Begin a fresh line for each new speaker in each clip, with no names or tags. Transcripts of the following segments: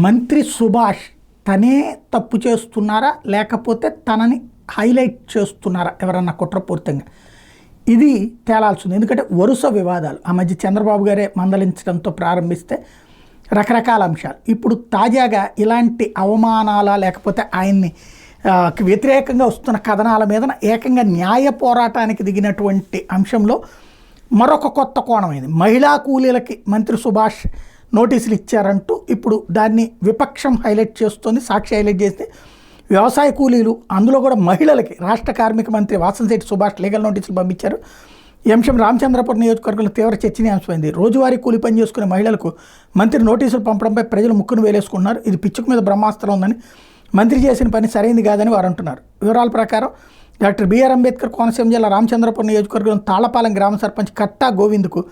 మంత్రి సుభాష్ తనే తప్పు చేస్తున్నారా లేకపోతే తనని హైలైట్ చేస్తున్నారా ఎవరన్నా కుట్రపూరితంగా ఇది తేలాల్సింది. ఎందుకంటే వరుస వివాదాలు ఆ మధ్య చంద్రబాబు గారే మందలించడంతో ప్రారంభిస్తే రకరకాల అంశాలు ఇప్పుడు తాజాగా ఇలాంటి అవమానాల లేకపోతే ఆయన్ని వ్యతిరేకంగా వస్తున్న కథనాల మీద ఏకంగా న్యాయ పోరాటానికి దిగినటువంటి అంశంలో మరొక కొత్త కోణమైంది. మహిళా కూలీలకి మంత్రి సుభాష్ నోటీసులు ఇచ్చారంటూ ఇప్పుడు దాన్ని విపక్షం హైలైట్ చేస్తుంది. సాక్షి హైలైట్ చేస్తే వ్యవసాయ కూలీలు అందులో కూడా మహిళలకి రాష్ట్ర కార్మిక మంత్రి వాసంశెట్టి సుభాష్ లీగల్ నోటీసులు పంపించారు. ఈ అంశం రామచంద్రపురం నియోజకవర్గంలో తీవ్ర చర్చనీయాంశమైంది. రోజువారీ కూలి పని చేసుకునే మహిళలకు మంత్రి నోటీసులు పంపడంపై ప్రజలు ముక్కును వేలేసుకున్నారు. ఇది పిచ్చుక మీద బ్రహ్మాస్త్రం ఉందని, మంత్రి చేసిన పని సరైనది కాదని వారు అంటున్నారు. వివరాల ప్రకారం డాక్టర్ బిఆర్ అంబేద్కర్ కోనసీమ జిల్లా రామచంద్రపురం నియోజకవర్గం తాళపాలెం గ్రామ సర్పంచ్ కట్టా గోవింద్కు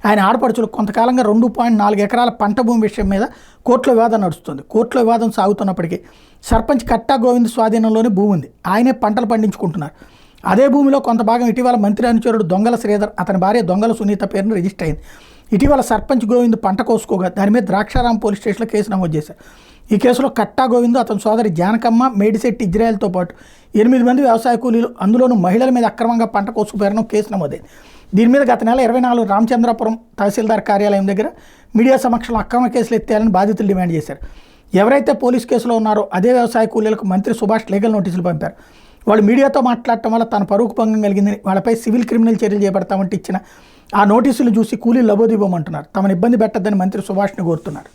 ఆయన ఆడపడుచులు కొంతకాలంగా 2.4 ఎకరాల పంట భూమి విషయం మీద కోర్టులో వివాదం నడుస్తుంది. కోర్టులో వివాదం సాగుతున్నప్పటికీ సర్పంచ్ కట్టా గోవింద్ స్వాధీనంలోనే భూమి ఉంది. ఆయనే పంటలు పండించుకుంటున్నారు. అదే భూమిలో కొంత భాగం ఇటీవల మంత్రి అనుచరుడు దొంగల శ్రీధర్ అతని భార్య దొంగల సునీత పేరును రిజిస్టర్ అయింది. ఇటీవల సర్పంచ్ గోవింద్ పంట కోసుకోగా దాని మీద ద్రాక్షారాం పోలీస్ స్టేషన్లో కేసు నమోదు చేశారు. ఈ కేసులో కట్టా గోవింద్ అతని సోదరి జానకమ్మ, మేడిశెట్టి ఇజ్రాయెల్తో పాటు 8 మంది వ్యవసాయ కూలీలు అందులోనూ మహిళల మీద అక్రమంగా పంట కోసుకుపోయారని కేసు నమోదైంది. దీని మీద గత నెల 24 రామచంద్రపురం తహసీల్దార్ కార్యాలయం దగ్గర మీడియా సమక్షంలో అక్రమ కేసులు ఎత్తేయాలని బాధితులు డిమాండ్ చేశారు. ఎవరైతే పోలీస్ కేసులో ఉన్నారో అదే వ్యవసాయ కూలీలకు మంత్రి సుభాష్ లీగల్ నోటీసులు పంపారు. వాళ్ళు మీడియాతో మాట్లాడటం వల్ల తన పరువుకు భంగం కలిగిందని, వాళ్ళపై సివిల్ క్రిమినల్ చర్యలు చేపడతామంటే ఇచ్చిన ఆ నోటీసులు చూసి కూలీలు లబోదిబోమంటున్నారు. తమను ఇబ్బంది పెట్టద్దని మంత్రి సుభాష్ని కోరుతున్నారు.